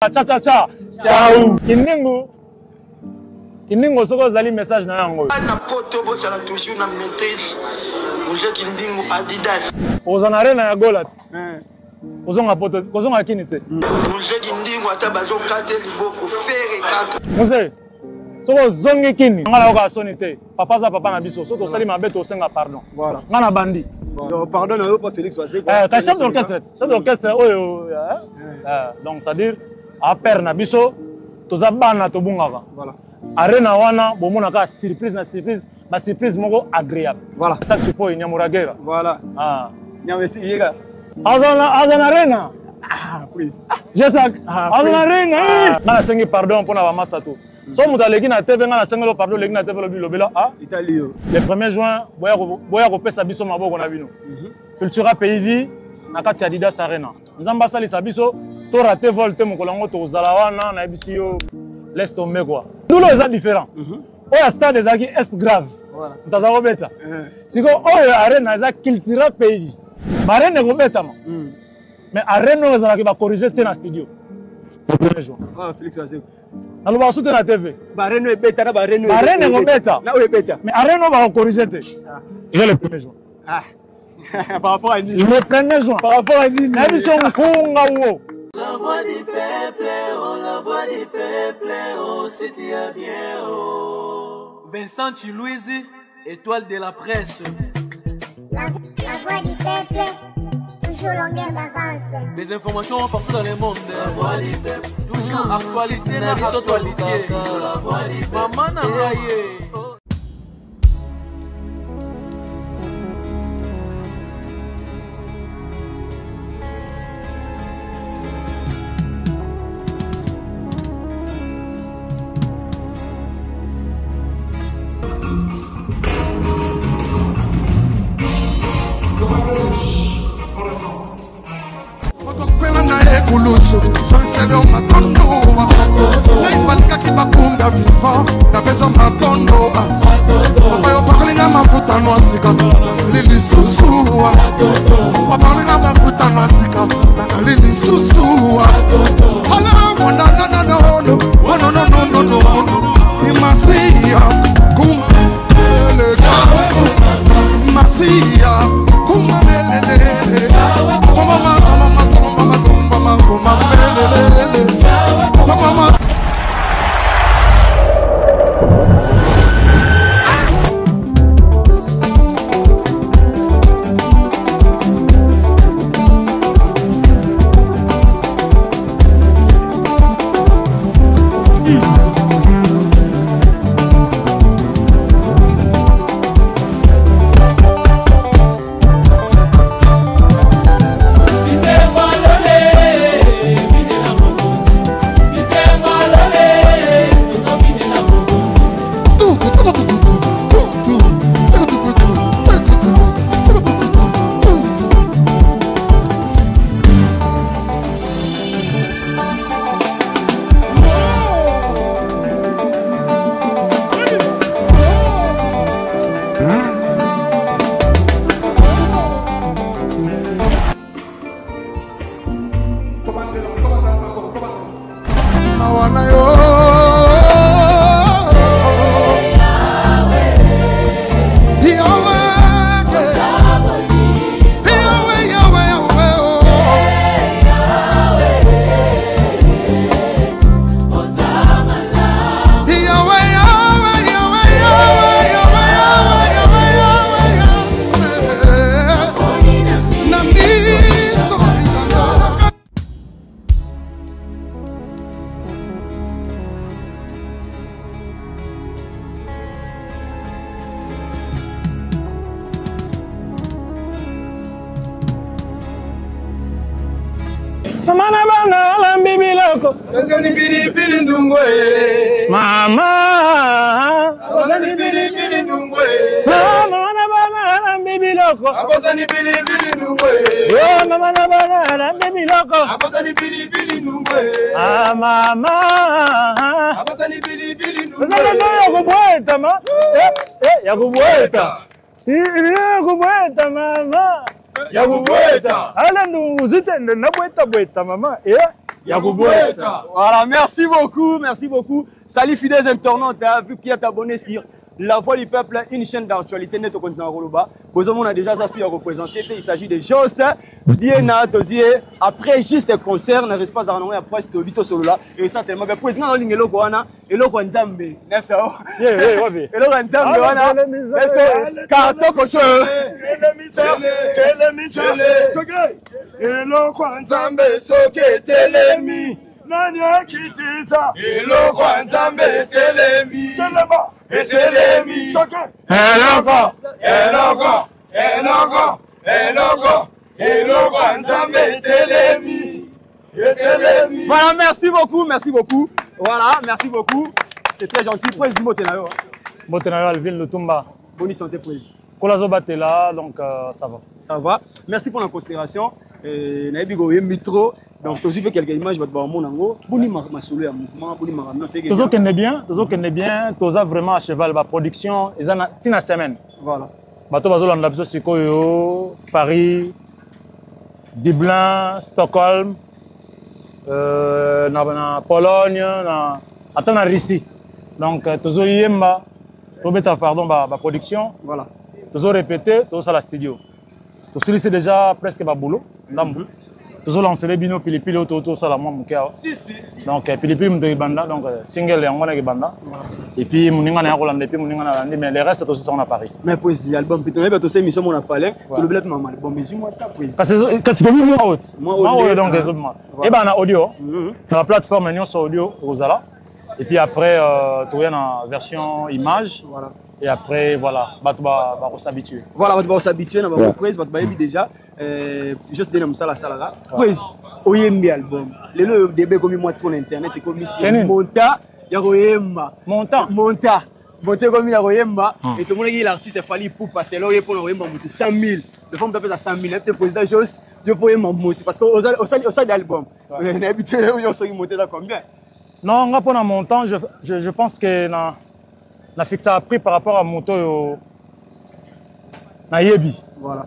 cha. Ciao. Kindingo soko zali message na yango. Na poto bo sala toujours na maîtrise. Oje Kindingo Adidas. Ozana arena ya Golat. Ozonga poto, kozonga kini te. Oje Kindingo ata bazo kate liboko fere kaka. Mose. Soko zongi kini. Ngala oka soni te. Papa za papa na biso. Soto sali mabe to senga pardon. Voilà. Ngana bandi. Pardon na pas Félix Wasé. Ta chef d'orchestre. Chef d'orchestre oyo. Donc ça dire a père na biso toza bana to bungaka. Voilà. Arena wana bomona ka surprise na surprise, ma surprise moko agréable. Voilà. Ça tu peux nyamuragera. Voilà. Ah. Nyamesi yega. Azana arena. Ah, please. Je sais. Azana arena. Ngana sengi pardon pour na ba masato. So muta leki na TV ngana sengi lo pardon leki na TV lo bilobela ah. Italio. Le 1er juin boya ko pesa biso maboko na bino. Cultura pays na kati Adidas Arena. Nzamba sali sabiso to raté volte mokolango to zalawana na bisio. Laisse tomber quoi. Nous les a différents. Oya stade ezaki est grave. Voilà. Ntaza ko beta. Siko oya arena eza cultura pays. Marene ko beta ma. Mais arena ezala ki ba corriger te na studio. Ah Félix Wasé. Na lo ba soute na TV. Bareno beta na bareno. Bareno ko beta. Na o beta. Mais arena ba corriger te. Il est le 1er juin. Ah. Par rapport à le 1er juin. Par rapport à Nini. Na biso nkunga wo. La voix du peuple, oh, la voix du peuple, oh, c'est bien, oh. Vincent Chilouizi, étoile de la presse. La voix du peuple, toujours longueur d'avance. Les informations partout dans le monde. La voix du peuple, toujours actualité, la actualité. La voix du peuple, maman n'a raillé. Kulusu, soliselo matondo Naibalinga kibakunda viva, na bezo matondo Wapayo pakulinga mafuta nwasika, nangalili susua Wapakulinga mafuta nwasika, nangalili susua Hala wanda na no Imasiya, kumelega Imasiya, kumelelele Mama Mama na bana la bibi loko. Ozani pili ndungwe. Mama. Ozani pili ndungwe. Mama na bana la bibi loko. Ozani pili ndungwe. Yo mama na bana la bibi loko. Ozani pili ndungwe. Ah mama. Ozani pili ndungwe. Ozani ya kubweta ma. Ya kubweta. Ya kubweta mama. Ya kubweta. Ala ndu uzitende na bweta mama. Voilà, merci beaucoup. Salut fidèles internautes, vu qui est abonné sur La Voix du Peuple, une chaîne d'actualité net au continent Roloba. On a déjà ça sur représenté, il s'agit de José, Diena, Dozier. Après juste un concert, on reste pas à renouer après ce Vito Solola. Et ça tellement bien. Président en ligne, Eloko Wana, Eloko Nzambe. Eloko Nzambe Wana. Carton Kocho. Eloko Nzambe soke telemi. Nani akitiza. Eloko Nzambe telemi. Telemi. Eloko Nzambe telemi. Voilà, merci beaucoup. Voilà, merci beaucoup. C'est très gentil. Président Motenayo. Motenayo Alvin Lutumba. Bonne santé, président. Kolazo Batela, donc ça va. Ça va. Merci pour la considération. Naïbigo Mitro. Donc, tu as quelques images de Monango. Boni ma solo ya mouvement, boni ma ramena. Toujours qu'on est bien, tu as vraiment à cheval la production. Ils ont une semaine. Voilà. Bato bazo landa biso sikoyo, Paris, Dublin, Stockholm, na Pologne, attends na Russie. Donc, tu as yemba, tu as pardon ba production. Voilà. Tu as répété, tu as la studio. Tu as déjà presque ba boulot. Tu as lancé les bino pilipili autour ça la moi mon cœur. Si. Donc pilipili mdo banda donc single yango na banda. Et puis moninga na Hollande et puis moninga na Hollande mais les restes aussi sont à Paris. Mais poésie album puis tu as aussi émission mon appelé, tu le bled maman album mais moi ta poésie. Parce que c'est moi out. Moi donc les autres. Et ben na audio. Dans la plateforme nous sur audio Rosala. Et puis après tu as une version image. Voilà. Et après, voilà, on va s'habituer. Voilà, on va s'habituer, on va presse, on va déjà. Juste donner ça la salle là. Presse, oyembi album. Le début comme moi sur internet, c'est comme ici. Monta, ya oyemba. Monta comme ya oyemba. Et tout le monde qui l'artiste fallait pour passer là, il pour oyemba 100 000. De forme d'appel à 100 000. Le président Jos, je peux oyemba monter parce que au sein d'album, on a habitué, on s'est monté là combien? Non, on a pour un montant, je pense que on a fixé un prix par rapport à moto na yebi. Voilà.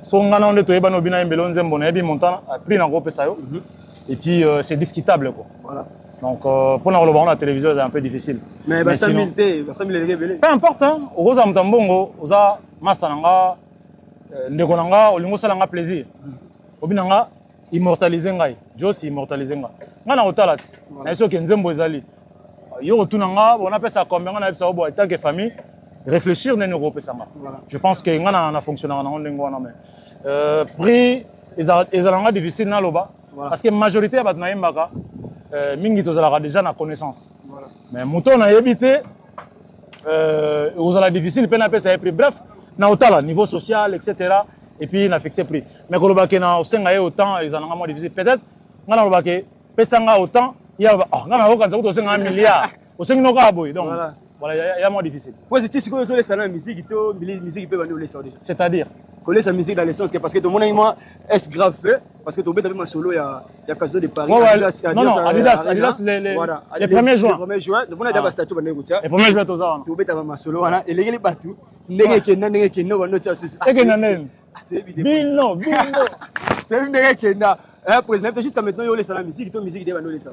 So ngana onde to yeba no bina mbelo nzembo na yebi montant prix na gros pesa yo. Et puis c'est discutable quoi. Voilà. Donc pour la on la télévision c'est un peu difficile. Mais 100 000 rebelle. Peu importe hein, oza mtambongo, oza masananga ndeko nanga olingo sala nga plaisir. Obinanga immortaliser ngai. Jos immortaliser nga. Ngana otalati. Na eso ke nzembo ezali. On appelle ça combien on a ça en tant que famille réfléchir dans Europe ça. Je pense que on a fonctionné en mais prix ils ont difficile na loba parce que majorité ba na yembaka mingi to zala déjà na connaissance. Mais mouton na yebité ils ont difficile pe na pesa prix bref na otala niveau social etc. et puis na fixé prix. Mais koloba ke na osenga autant ils ont moins difficile peut-être on a loba ke pesa nga autant il y a un milliard. Au sein de nos cas, donc voilà, il y a moins difficile. Positif, c'est que vous avez la musique, musique peut nous laisser. C'est-à-dire coller sa musique dans le sens que parce que tout le monde moi est grave parce que tu as ma solo il y a Casino de Paris. Non, Adidas les premiers juin. Les premiers juin, donc on a déjà statut pour négocier. Les premiers juin tous ans. Tu as ma solo voilà et les bateaux. Ndenge ke no notia susu. Bilno. Ndenge ke na. Président juste maintenant yo laisse la musique, ton musique devant nous laisser.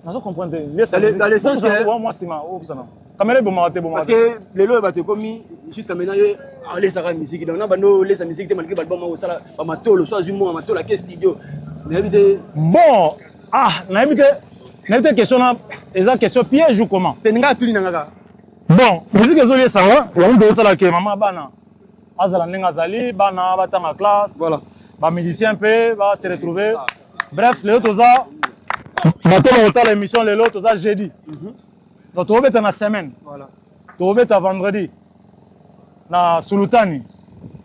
Je comprends. Dans le sens parce que les lois battent comme jusqu'à maintenant on laisse la musique donc on laisse la musique malgré l'album au sala amatolo soit du mot amatolo la question studio bon n'habite question là eza question piège ou comment teninga tuli nanga bon musique ezoli ça va on doit ça la que maman bana azala nenga zali bana batanga classe voilà ba musicien peu va se retrouver bref les autres ça maintenant on l'émission les autres ça jeudi. Donc tu vas na semaine. Voilà. Tu vas vendredi. Na Sulutani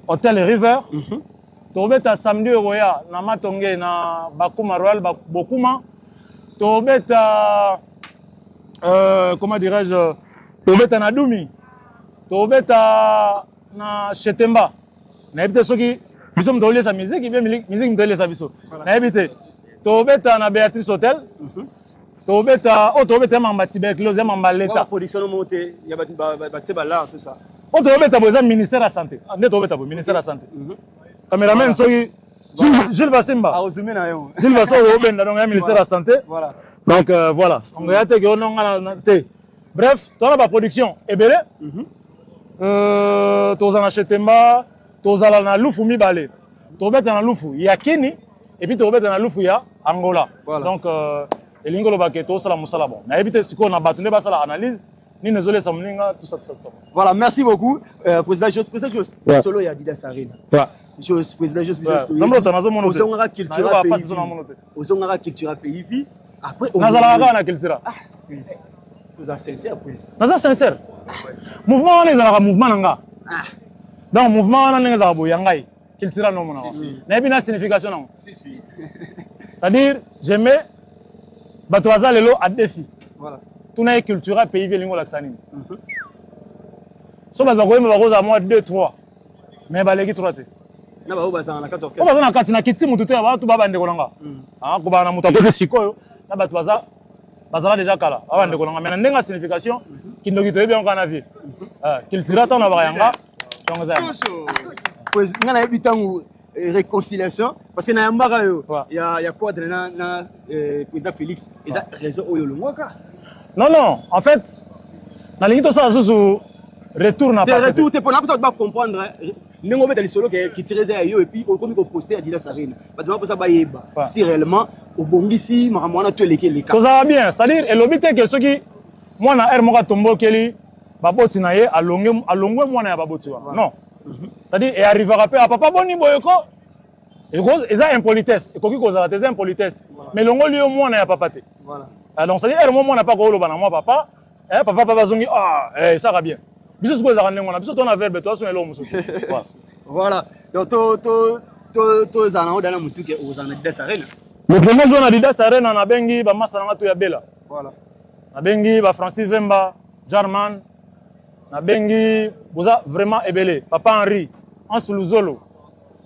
Hôtel River. Tu vas samedi Roya na Matonge na Bakuma Royal Bokuma. Tu vas comment dirais-je tu vas na Dumi. Tu vas na Chetemba. Na habite soki biso mtolé sa musique et bien musique mtolé sa biso. Na habite. Tu vas na Béatrice Hôtel. Tobeta mamba tuberculose mamba l'état production monté il y a ba là tout ça tobeta boza ministère de la santé ande tobeta ministère de la santé cameraman soki Jules Vassimba. Jules Vassimba, donc un ministère de la Santé. Voilà. Donc voilà. On a été bref, tu as la production. Et bien, tu as acheté Temba, tu as Lufu Mibale, tu as Lufu Yakini, et puis tu as Lufu Ya Angola. Donc, et l'ingolo baketo, ça la moussala bon. Mais évitez ce qu'on a battu, pas ça l'analyse. Ni désolé, ça me tout ça. Voilà, merci beaucoup, président Jos. Président Jos, solo ya Adidas Arena. Jos, président Jos, Ozongara cultura pays. Ozongara cultura pays. Après, on a la cultura. Vous êtes sincère, président. Vous êtes sincère. Mouvement, on est un mouvement. Donc, mouvement, on est un mouvement. Cultura, non, non. Mais il y a une signification. C'est-à-dire, j'aimais, Batoaza Lelo à défi. Voilà. Tout n'est culture pays vélingo laxani. So bazakoye bakoza moi 2 3. Mais baleki 3 te. Na ba obaza na 14. Obaza na kati na kiti mutu te ba tu baba ndeko nanga. Ah ko bana mutu ko sikoyo. Na batu bazala déjà kala. Aba ndeko nanga. Mais ndenga signification kindoki to bien kana vie. Culture ta na ba yanga. Donc ça. Pues ngana ebitangu réconciliation parce que na yambaka yo il y a quoi na président Félix et ça raison oyo longwaka. Non, en fait, dans les ça retour n'a pas. Retour, tu peux comprendre. Nous avons des solos qui tirent et puis on peut poster à Adidas Arena. Si réellement, au bon ici, on a tous les cas. Ça va bien, c'est-à-dire, et l'objet que ceux qui, moi, na hermoka tombo keli, baboti na ye, à longue, moi, na baboti. Non. C'est-à-dire, et arrivera à papa boni boyoko. Et ils ont impolitesse. Et quoi qu'ils ont des impolitesse. Mais l'ongo lui, moi, na papa te. Voilà. Donc, ça dit, moi, on n'a pas gros moi, papa. Papa zongi, ça va bien. Bisous, quoi, ça va bien. Bisous, ton affaire, toi, son l'homme. Voilà. Donc, tu as un dans mutu que aux Adidas Arena. Le premier jour, Adidas Arena, on a bengi, ba massa na ya bela. Voilà. Na bengi, ba Francis Vemba, Jarman. Na bengi, boza vraiment ebelé. Papa Henri, Ansuluzolo.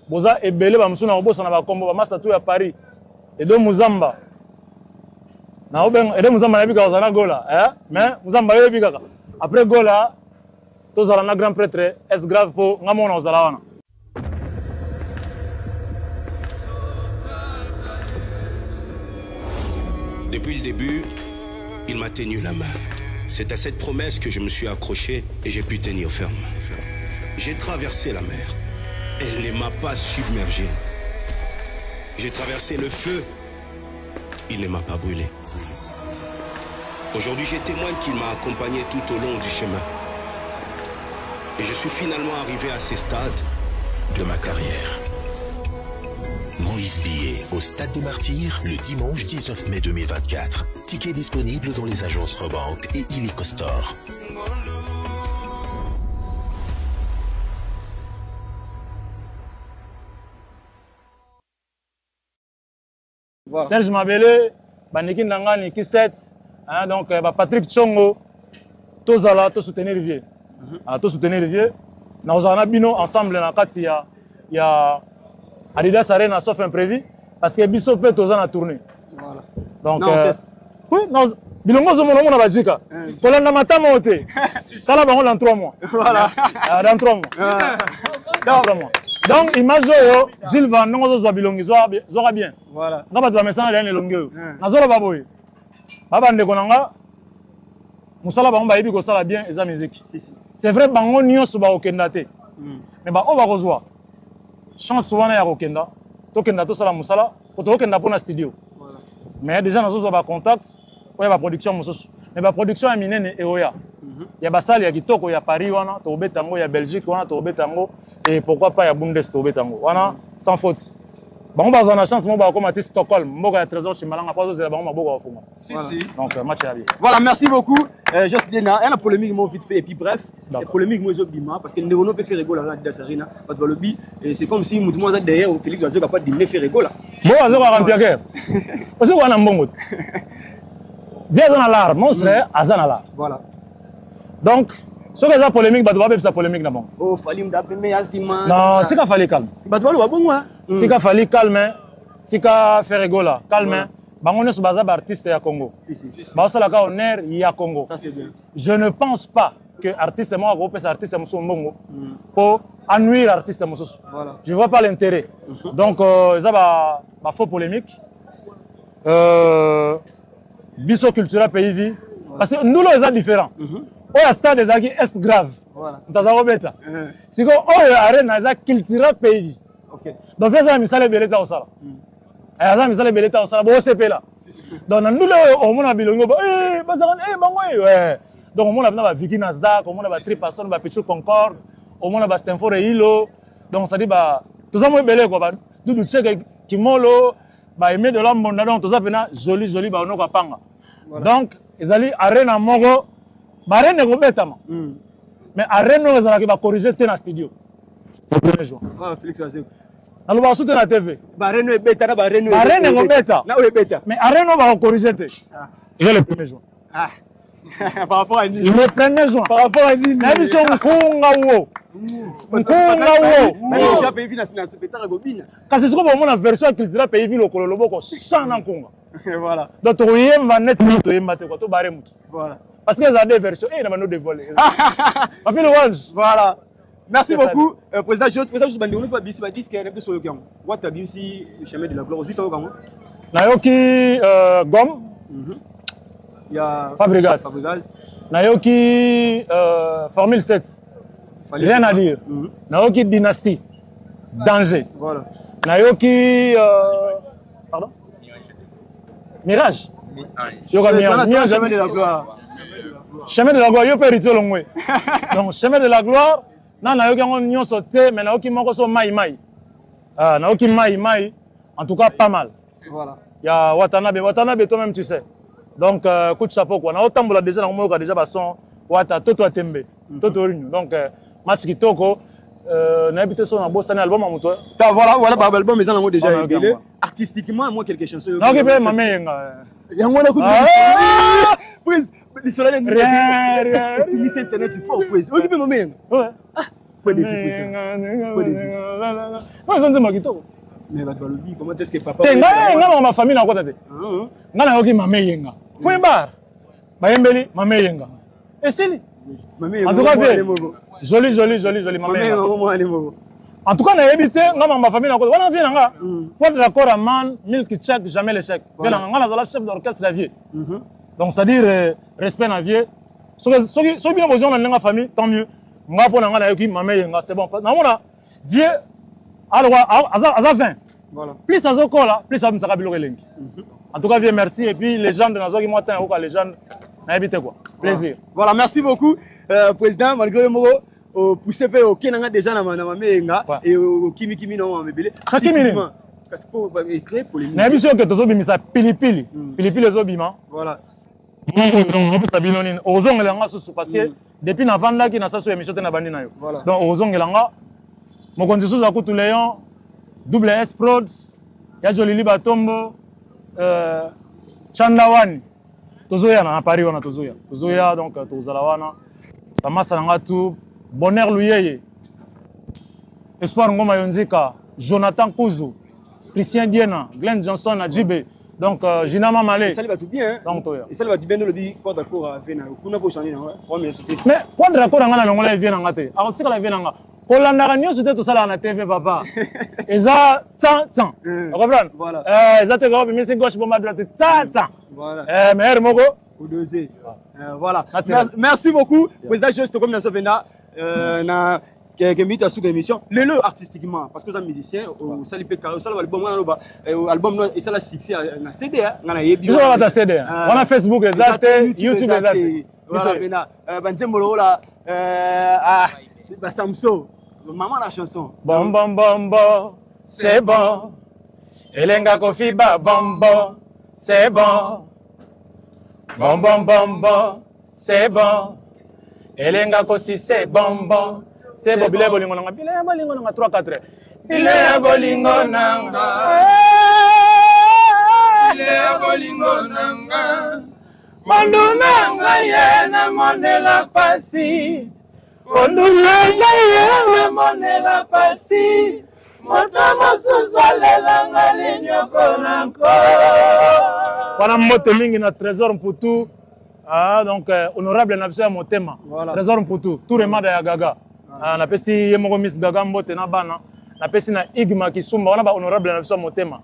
Boza ebelé, ba musuna obosa na ba kombo, ba massa ya Paris. Et donc, Muzamba. Na obeng ede muzamba na bika ozana gola mais muzamba yo bika après gola to zala na grand prêtre est grave po ngamona ozala wana. Depuis le début, il m'a tenu la main. C'est à cette promesse que je me suis accroché et j'ai pu tenir ferme. J'ai traversé la mer. Elle ne m'a pas submergé. J'ai traversé le feu. Il ne m'a pas brûlé. Aujourd'hui, j'ai témoigne qu'il m'a accompagné tout au long du chemin. Et je suis finalement arrivé à ces stades de ma carrière. Moïse Billet au Stade des Martyrs le dimanche 19 mai 2024. Ticket disponible dans les agences Rebank et Illico Store. Voilà. Serge Mabele, Baniki Ndangani, qui 7. Donc, Patrick Tchongo, tous là, tous soutenir Rivier. Tous soutenir Rivier. Nous avons bino ensemble dans il y a Adidas Arena sauf imprévu parce que Bisso peut tous en tourner. Voilà. Donc, oui, non, Bilongo Zomono na Bajika. Pour la matama ote. Ça là, dans 3 mois. Voilà. Dans 3 mois. Dans 3 mois. Donc, image Gilles Van Nongo Bilongi zora bien. Voilà. On va mettre ça dans les longueurs. Nazola baboy. Baba ndekonanga musala bango bayebi ko sala bien eza musique. C'est vrai bango nyonso ba okenda te. Mais ba o ba kozwa. Chance wana ya kokenda. To kenda to sala musala, ko to kenda pona studio. Voilà. Mais déjà nazo ba contact, oya ba production mususu. Mais ba production ya minene e oya. Ya basali ya kitoko ya Paris wana, to betango ya Belgique wana, to betango et pourquoi pas ya Bundes to betango. Wana sans faute. Bon, on a la chance de comme à Stockholm. On a trésor chez Malanga. Donc, match à vie. Voilà, merci beaucoup. Juste Dena, il y a une polémique vite fait. Et puis bref, la polémique, moi, parce que nous peut faire rigoler à Adidas Arena. Et c'est comme si nous demandons derrière Félix Oazé capable de faire rigoler. Bon, Oazé va remplir guerre. Oazé va en bon mot. Viens dans l'alarme, monstre, Azan à l'art. Voilà. Donc, ce que la polémique, bah, tu vas faire sa polémique d'abord. Oh, fallait me d'appeler Yassima. Non, tu vas falloir calme. Bah, tu vas le bon, hein. Tu vas falloir calme. Tu vas faire rigoler, calme. Bah, on est sur base d'artistes à Congo. Si. Bah, ça là, on est à Congo. Ça, c'est bien. Je ne pense pas que artiste moi groupe c'est artiste musu mbongo pour ennuyer artiste musu. Voilà. Je vois pas l'intérêt. Donc ça va faux polémique. Biso culturel pays vie parce que nous les a différents. Oya stade des aki est grave. Voilà. Ntazako beta. Siko oya arena za culturel pays. OK. Donc ça misale beleta osala. Ça misale beleta osala bo CP là. Donc nous le au mona bilongo bazaka bango ouais. Donc au mona ba Vicky Nasdaq, au mona ba Tripason, ba Pichu Concorde, au mona ba Stanford et Hilo. Donc ça dit ba tout ça mo belé quoi ba dudu cheke kimolo ba aimer de l'homme monde donc tout ça pena joli ba ono kwa panga. Donc ils allaient arena moko ba arena ko betama. Mais arena ils allaient ba corriger te na studio. Le premier jour. Ah Félix Wazé. Alors ba soutenir la TV. Ba arena beta na ba arena. Arena ko beta. Na o beta. Mais arena ba corriger te. Il est le premier jour. Ah. Par rapport à Nini. Le premier jour. Par rapport à Nini. La mission Nkunga wo. Nkunga wo. Mais tu as payé na spectacle gobina. Kasi siko ba mona version culturelle pays ville okolo loboko sans Nkunga. Voilà. Donc to yemba net to yemba te ko to bare mutu. Voilà. Parce que ça des versions et na mano dévoiler. Papil Wange. Voilà. Merci beaucoup président Jos bandi on pas bisi ba disque na de solo kiam. What a bisi chemin de la gloire 8 ans comme. Na yoki Gom. Il y a Fabregas. Nayoki Formule 7. Rien à dire. Nayoki Dynastie. Danger. Voilà. Nayoki pardon? Mirage. Yoka Mirage. Chemin de la gloire. Chemin de la gloire, yo pe rituel longwe. Donc chemin de la gloire, nayoki on nyon sauté mais nayoki moko so mai. Ah, nayoki mai. En tout cas pas mal. Voilà. Il y a Watanabe toi-même tu sais. Donc coup de chapeau quoi. Na otambola déjà na moyoka déjà ba son wata toto atembe. Toto rinyo. Donc match kitoko na habité son na bossana album amuto. Ta voilà album mais en déjà belé. Artistiquement moi quelque chose. Non que pe mama yenga. Yango na coup. Please, les soleil rien. Tu mis internet il faut please. Okipe mama yenga. Ouais. Ah, pas de vie please. Pas de vie. Non, ça c'est kitoko. Mais comment est-ce que papa ma famille na kota te ngana yoki mame yenga point bar ba yembeli mame yenga esili en tout cas joli mame yenga en tout cas na habité ngama ma famille na kota wana vie nga quoi d'accord à man milk check jamais l'échec bien ngana za la chef d'orchestre la vie donc c'est à dire respect na vie so bien besoin na nga famille tant mieux nga pona ngana yoki mame yenga c'est bon na mona vie alors à 20. Voilà. Plus ça là, plus ça me sera biloko elengi. En tout cas, bien merci et puis les gens de Nazoki Motin ou les gens na habité quoi. Plaisir. Voilà, merci beaucoup président malgré le mot poussé pe au Kenanga déjà na menga et au kimi non mebele. Kimi parce que écrit pour les. Na biso que tozo bimisa pilipili zo bima. Voilà. Non, on peut sabinoni ozongelanga susu parce que depuis na vanda ki na saso émission te na bandi na yo. Donc ozongelanga mokonzi susu akutu Léon Double S Prod, ya Jolili Batombo, Chandawani. Tozoya na Paris wana tozoya. Tozoya donc tozala wana. Tamasa nanga tout bonheur luyeye. Espoir ngoma yonzika, Jonathan Kuzu, Christian Diena, Glenn Johnson na Djibé. Donc Jinama Malé. Ça va tout bien. Donc toya. Et ça va bien le bi quoi d'accord avec na. Kuna ko changer na. Mais quoi d'accord ngana longola vient ngate. A otika la vient nga. Kolanda nyonso te tosala na TV papa. Eza tant. On comprend? Voilà. Eza te go bi gauche bomba droite tant. Voilà. Meilleur moko au dosé. Voilà. Merci beaucoup président Juste comme dans ce vena na que mita sous émission. Le artistiquement parce que les musiciens au salipé carré ça album album et ça la succès na CD ngana yebi. Biso na CD. On a Facebook exact, YouTube exact. Voilà vena banzemolo la Samso, maman la chanson. Bom bom bom bom, c'est bon. Elenga kofi ba bom bom, c'est bon. Bom bom bom bom, c'est bon. Elenga kosi c'est bon bon. C'est bon bile bolingo nanga, bile bolingo nanga 3-4. Bile bolingo nanga. Bile bolingo nanga. Manduna ngaya na monela pasi. Ondulanga ya monela pasi. Motama suzalela ngalinyo konanko. Wana moto mingi na trésor mputu Ah, donc, honorable Nabso Motema, Trésor Mputu, tout le monde à Gaga. Na pesi Yemoko Miss Gaga Mbote na bana. Na pesi na Igma Kisumba, on a honorable Nabso Motema.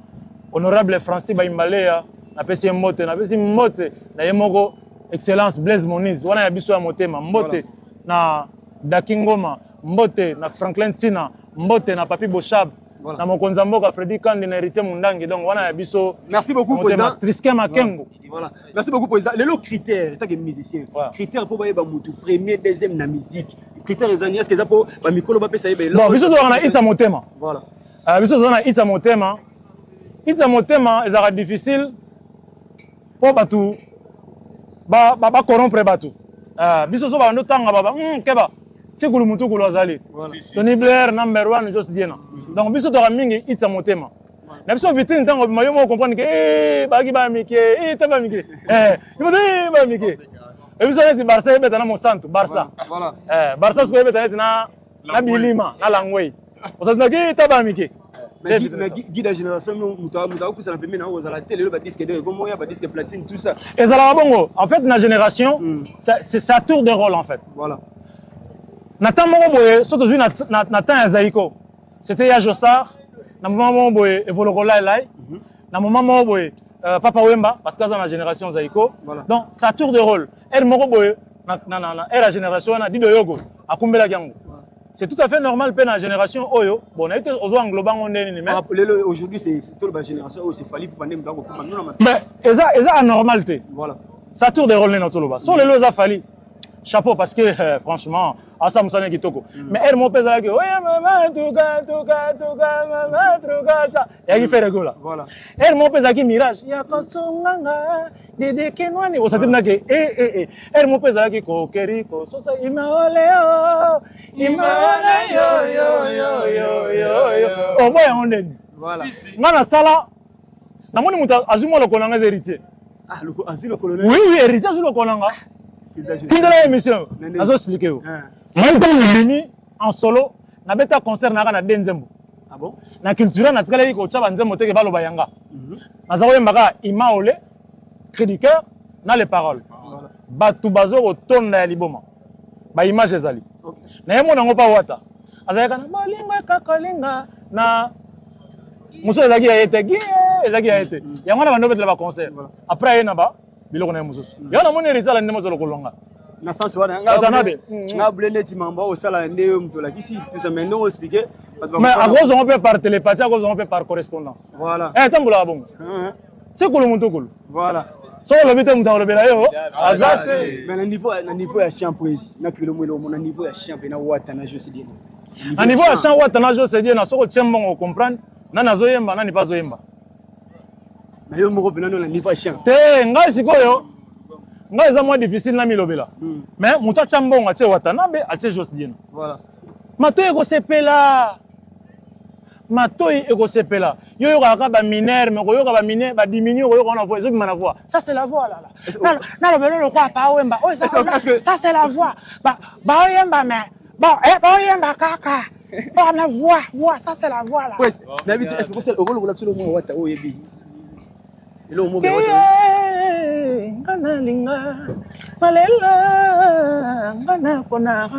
Honorable Francis Baimbalea, na pesi Mbote, na pesi Mbote, na Yemoko Excellence Blaise Moniz, on a Biso Motema, Mbote, na Dakingoma, Mbote, na Franklin Sina, Mbote, na Papi Boshab. Na mokonza mboka Freddy Kandi na héritier Mundangi donc wana biso. Merci beaucoup président. Triske Makengo. Voilà. Merci beaucoup président. Les critères état que musicien. Critères pour ba mutu premier deuxième na musique. Critères ezani est-ce que ça pour ba mikolo ba pesa yebe. Bon biso na Itza Motema. Voilà. Biso na Itza Motema. Itza Motema ezara difficile pour batu ba corrompre batu. Biso so ba ndotanga baba keba. Tikulu mutu kulu azali. Tony Blair number 1 just diena. Donc biso to mingi Itza Motema. Na biso vitrine tango mayo mo comprendre que bagi ba mike taba mike. Il faut ba mike. Et biso les Barça ebeta na Monsanto, Barça. Voilà. Barça so ebeta na Bilima, na Langway. Osatna ki taba mike. Mais guide la génération muta ku ça na pemena na ozala télé le ba disque de comme ya ba disque platine tout ça. Et ça la bongo. En fait na génération c'est sa tour de rôle en fait. Voilà. Nathan Moroboye, surtout Nathan Zaiko. C'était Yajosar, na moment boye Evoloko Lai, na moment Moroboye Papa Wemba parce que c'est la génération Zaiko. Donc sa tour de rôle. Elle Moroboye elle la génération na Dido Yogo akumbela kyango. C'est tout à fait normal pe na génération Oyo. Bon, on a été aux englobant on est ni mais aujourd'hui c'est toute la génération Oyo c'est fallu pour pandem dans mais eza anormalité. Voilà. Sa tour de rôle n'est notre loba. Sur les lois a fallu chapeau parce que franchement Asa Moussane Kitoko mais elle mon pèse là que ouais maman tuka maman truka ça et qui fait le gola voilà elle mon pèse qui mirage ya kasonganga dede kenwani o satima que elle mon pèse là qui kokeriko so ça imaole yo oh boy on est voilà ngana sala na moni muta azumo lo kolanga héritier le azumo le colonel oui héritier azumo kolanga fin de la émission, je vais expliquer. Moi, je suis en solo, je vais faire un concert na Denzembo. Ah bon? Na culture, na tkala yiko chaba nzembo teke balo bayanga. Na zawe mbaka imaole, cri du cœur, na les paroles. Batu bazo otonda ya liboma. Ba image ezali. Na yemo nango pa wata. Azayaka na bolinga kakolinga na muso ezaki ya ete gi ezaki ya ete. Yango na bando betela ba concert. Après yena ba biloko na mususu yana moni risala ndemo zolo kolonga na sens wana nga blende timamba au sala ndeo mtola kisi tout ça maintenant expliquer mais à cause on peut par télépathie à cause on peut par correspondance voilà tambola bongo c'est kolo mutukulu voilà so le bité mutalo bela yo azase mais na niveau ya champrise na kilo mwelo na niveau ya champion na wata na jeu c'est bien na niveau ya champ wata na jeu c'est bien na soko tshembongo comprendre na nazoyemba na ni pazoyemba mais yo moko bina na niveau champ te ngai sikoyo ngai za moins difficile na milobela mais muta chambonga che watanabe ache jos dina voilà matoyi eko sepela yo yo ka ba mineur mais yo ka ba mineur ba diminuer yo na voix ezobima na voix ça c'est la voix là na le belo quoi pa wemba oh ça c'est la voix ba wemba mais bon ba wemba kaka ba na voix ça c'est la voix là est-ce que c'est au golo absolument wata o yebi ilo mo be ngana linga malela ngana kona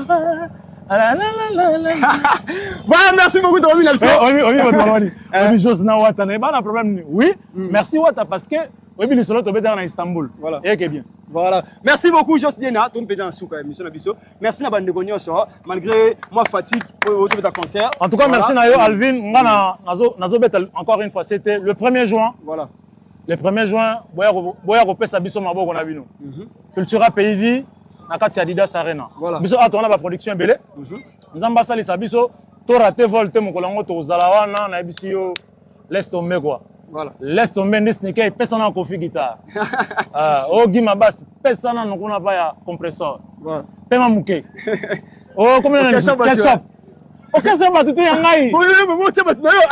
voilà merci beaucoup Tommy Lapso oui chose na wata na pas de problème oui merci wata parce que oui bien solo to beta na Istanbul voilà et que bien voilà merci beaucoup Jos Diena ton pédant souka émission na biso merci na bande gonyoso malgré moi fatigue pour ta concert en tout cas merci na yo Alvin ngana nazo beta encore une fois c'était le 1er juin voilà le 1er juin boya kopesa biso maboko na bino Cultura Pays na kati ya Adidas Arena biso atona ba production belé nzamba salisa biso to raté volte mokolango to zala wana na biso yo laisse tomber quoi voilà laisse tomber ni sneaker pesa na Kofi guitare o gima bas pesa na nokuna pa ya compresseur voilà pema muke o comme na ketchup o kasa ba tutu yangai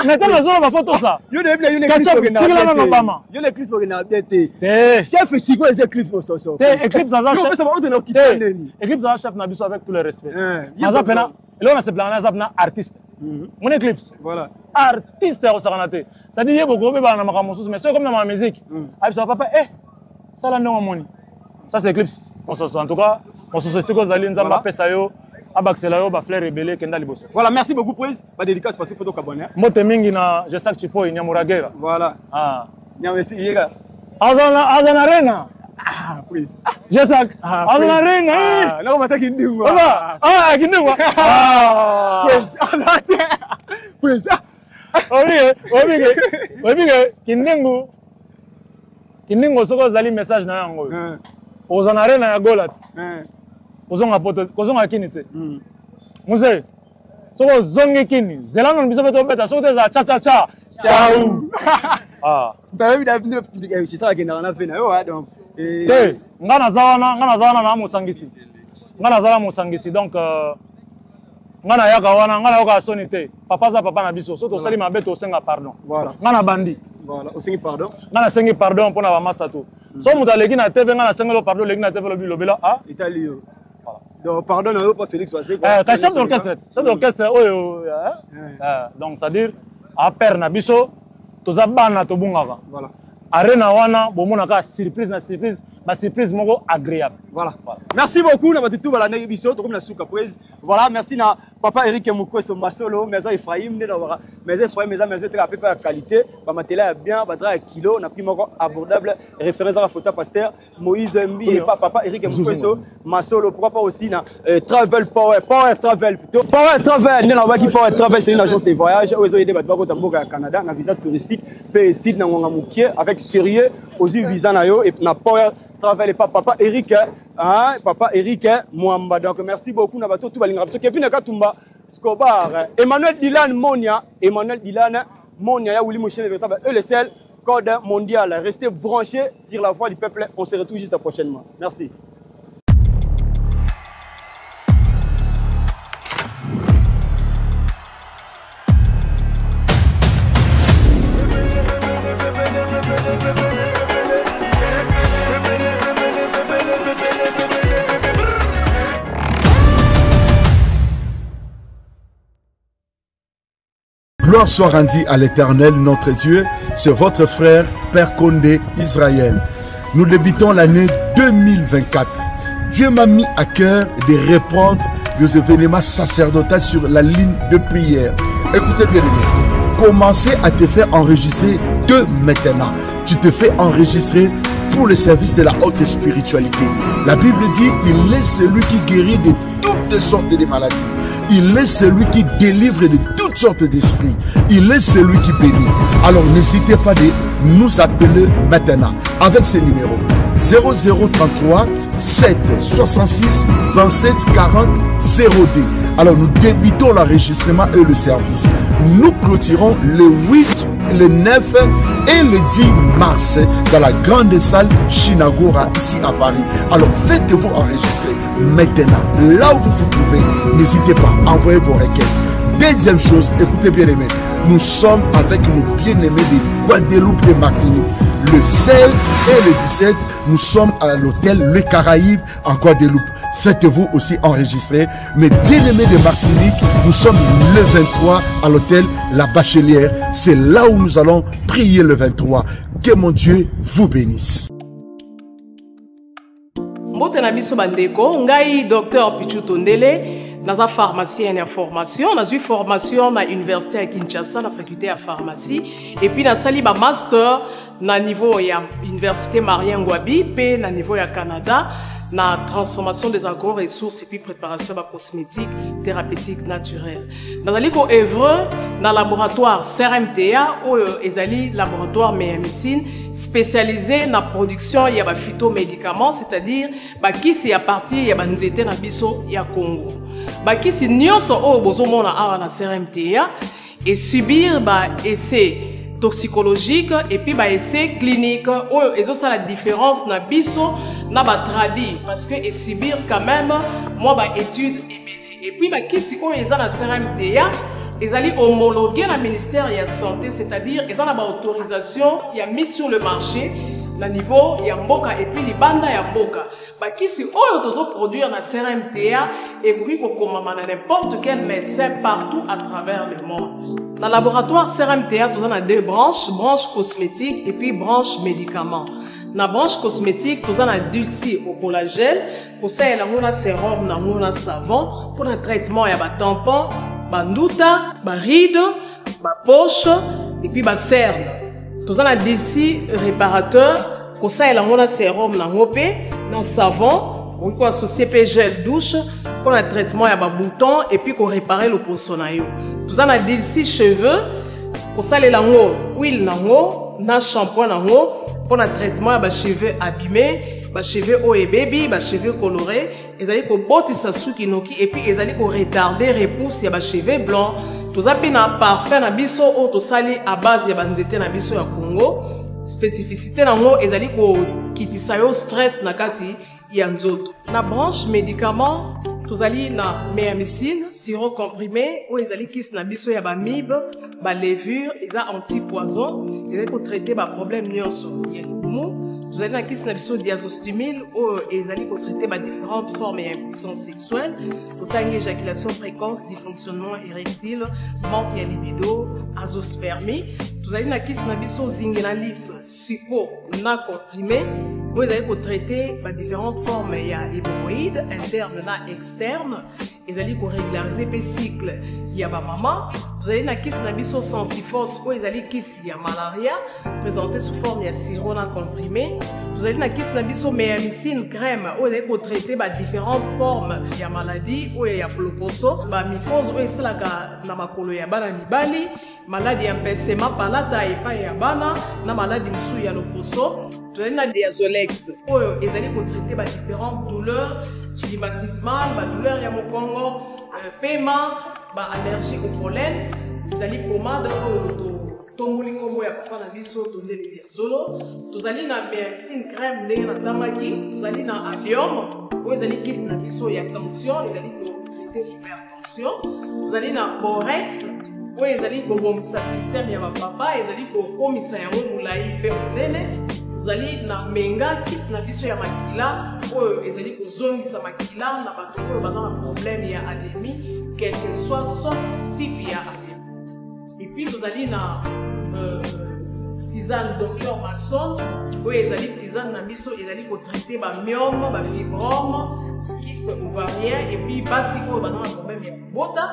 neta na zolo ba photo ça yo de bien yo ne clip yo ne clip na bete chef siko ese clip so Eclipse za chef Eclipse za chef na biso avec tout le respect maza pena elo na se plana za na artiste mon Eclipse voilà artiste au saranate ça dit yebo ko be ba na makamosusu mais c'est comme dans ma musique abi ça papa ça la no moni Ça c'est Eclipse. En tout cas, on se soucie que Zali Nzamba pesa yo, abaxela yo ba fleur rebelle kenda liboso. Voilà, merci beaucoup Prince. Pas dédicace parce que photo kabonné. Mote mingi na je sais que tu peux Nyamuragera. Voilà. Ah. Nyamesi yega. Azana Arena. Ah, Prince. Je sais. Azana Arena. Ah, non mata kindingo. Ah, kindingo. Ah. Prince. Prince. Obi kindingo soko zali message na yango. Ozana Arena ya golat. Kozonga poto, kozonga kini te. Muse. Soko zongi kini. Zelano biso beto beta soko za cha cha cha. Ciao. Ah. Bah oui, c'est ça qui est dans la veine. Donc eh, ngana zawana na musangisi. Ngana zala musangisi donc ngana yaka wana ngana yoka sonité. Papa za papa na biso. Soto sali mabeto senga pardon. Voilà. Ngana bandi. Voilà, au sengi pardon. Ngana sengi pardon pour na masa to. So muta legi na TV ngana sengi lo pardon legi na TV lo bilobela ah. Italien. Donc pardon na pas Félix Wassé. Ta chef d'orchestre. Chef d'orchestre oyo donc ça dire a père na biso toza bana to bungaka. Voilà. Arena wana bomona ka surprise na surprise, ma surprise moko agréable. Voilà. Merci beaucoup na batutu bala na biso to comme na souka praise. Voilà, merci na papa Eric Mukweso Masolo, maison Ephraim ne d'avoir maison Ephraim maison très peu de qualité, ba matela bien, ba dra kilo, na prix moko abordable, référence à la photo pasteur Moïse Mbi et papa Eric Mukweso Masolo, pourquoi pas aussi na Travel Power Travel plutôt. Power Travel, ne la ba qui Power Travel c'est une agence de voyage, où ils ont aidé ba ko tamboka Canada na visa touristique, petit na ngonga mukie avec sérieux aussi visa na yo et na Power Travel et papa Eric hein, papa Eric Mwamba. Donc merci beaucoup na bato tout balinga parce que Kevin Katumba Scobar Emmanuel Dylan Monia ya Willy Mouchen véritable ELSL code mondial. Restez branchés sur la voix du peuple. On se retrouve juste prochainement. Merci. Gloire soit rendue à l'Éternel, notre Dieu. C'est votre frère, Père Condé, Israël. Nous débutons l'année 2024. Dieu m'a mis à cœur de répondre des événements sacerdotaux sur la ligne de prière. Écoutez bien, commencez à te faire enregistrer de maintenant. Tu te fais enregistrer pour le service de la haute spiritualité. La Bible dit, il est celui qui guérit de toutes sortes de maladies. Il est celui qui délivre de toutes sortes d'esprits. Il est celui qui bénit. Alors n'hésitez pas de nous appeler maintenant avec ce numéro 0033 7 66 27 40 02. Alors nous débutons l'enregistrement et le service. Nous clôturons le 8, le 9 et le 10 mars dans la grande salle Shinagora ici à Paris. Alors faites-vous enregistrer maintenant. Là où vous vous trouvez, n'hésitez pas, envoyez vos requêtes. Deuxième chose, écoutez bien aimés, nous sommes avec nos bien-aimés de Guadeloupe et Martinique. Le 16 et le 17, nous sommes à l'hôtel Le Caraïbe en Guadeloupe. Faites-vous aussi enregistrer. Mais bien-aimés de Martinique, nous sommes le 23 à l'hôtel La Bachelière. C'est là où nous allons prier le 23. Que mon Dieu vous bénisse. Mbote na biso bandeko, ngai Dr Pichu Tondele. Naza pharmacien en formation, naza eu formation na université à Kinshasa, na faculté à pharmacie, et puis na sali ba master na niveau ya université Marien Ngouabi, puis na niveau ya Canada, na transformation des agro-ressources et puis préparation de cosmétiques thérapeutiques naturelles. Nazali ko œuvre na laboratoire CRMTA ou ezali laboratoire médecine spécialisé na production ya ba phytomédicaments, c'est-à-dire ba kisi ya partie ya ba nzete na biso ya Congo. Ba kisi nyonso o bozomona awa na CRMTA et subir ba essai toxicologique et puis ba essai clinique ou et ça la différence na biso na ba tradi parce que et subir quand même moi ba étude et puis ba kisi o eza na CRMTA ezali homologué na ministère ya santé, c'est-à-dire ezana ba autorisation ya mise sur le marché na niveau ya mboka et puis libanda ya mboka ba kisi oyo tozo produire na CRMTA et puis ko komama na n'importe quel médecin partout à travers le monde. Dans le laboratoire CRMTA, nous avons deux branches, branche cosmétique et puis branche médicaments. Na branche cosmétique, tous en a dulci au collagène. Pour ça, il y a un sérum, un savon. Pour le traitement, il y a un tampon, bandouta, ride, poche, et puis cerne. Tous en a dulci réparateur. Pour ça, il y a un sérum, un savon. On peut associer gel douche. Pour le traitement, il y a un bouton. Et puis, pour réparer le poisson. Tous en a dulci cheveux. Pour ça, il y a huile, un shampoing, pour le traitement, les cheveux abîmés, les cheveux haut et baby, les cheveux colorés, ils allaient botter sa soukinoki et puis ils allaient retarder repousse les cheveux blancs. Tout ça puis na parfum na biso ou tout ça à base ya banzete na biso ya Congo. Spécificité na ngo ils allaient kitisa yo stress na kati ya nzoto. Na branche médicaments, tout allez na méamycine, sirop comprimé ou ils allaient kiss na biso ya bamib, ba levure, ils a anti-poison, ils allaient traiter ba problème nyonso. Vous allez dans la question diazostimile où ils allaient traiter différentes formes d'impuissance sexuelle, autant éjaculation précoce, dysfonctionnement érectile, manque de libido, azospermie. Vous allez dans la question zingenalis, suppo, na comprimé, où ils allaient traiter différentes formes d'hémorroïdes, internes et externes. Ils allaient régulariser le cycle. Il y a maman. Vous allez dans la question sensifos, où ils allaient kiss malaria, présenté sous forme de sirop comprimé. Vous allez dans la question méamycine crème, où ils allaient traiter différentes formes de maladies, où il y a ploposo, mycose, où il y a makolo ya bana mibali, maladie empêchement palata et pas ya bana, na maladie msou ya loposo. Vous allez dans la diazolex, où ils allaient traiter différentes douleurs climatismales, douleurs ya mokongo, paiement, allergie au pollen, vous allez pommade tomolingo moya papa na biso tondele diazolo, vous allez na méamycine crème ndenge na tamaki, vous allez na allium, vous allez kiss na biso ya tension, vous allez traiter hypertension, vous allez na borex, vous allez kobomisa système ya papa, vous allez kokomisa yango mulai pe monene. Vous allez na menga kiss na biso ya makila, vous allez kozongisa makila na bato oyo baza na problème ya anémie, quel que soit son type ya anémie. Et puis vous allez na tisane Dr Maxon, vous allez tisane na biso, vous allez traiter ba myome, ba fibrome, kyste ovarien et puis basi oyo baza na problème ya bota.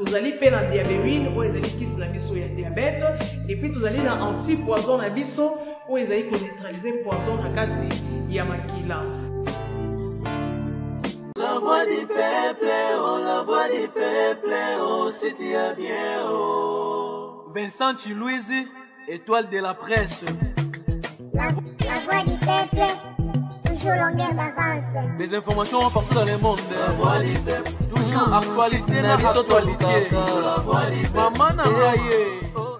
Vous allez payer na diabétine, vous allez kiss na biso ya diabète et puis vous allez na anti-poison na biso. Où ils allaient neutraliser le poison dans kati ya makila. La voix du peuple, oh, la voix du peuple, oh, c'était bien, oh. Vincent Chilouise, étoile de la presse. La voix du peuple, toujours longueur d'avance. Les informations partout dans le monde. La voix du peuple, toujours actualité, la actualité. La voix du peuple. Maman n'a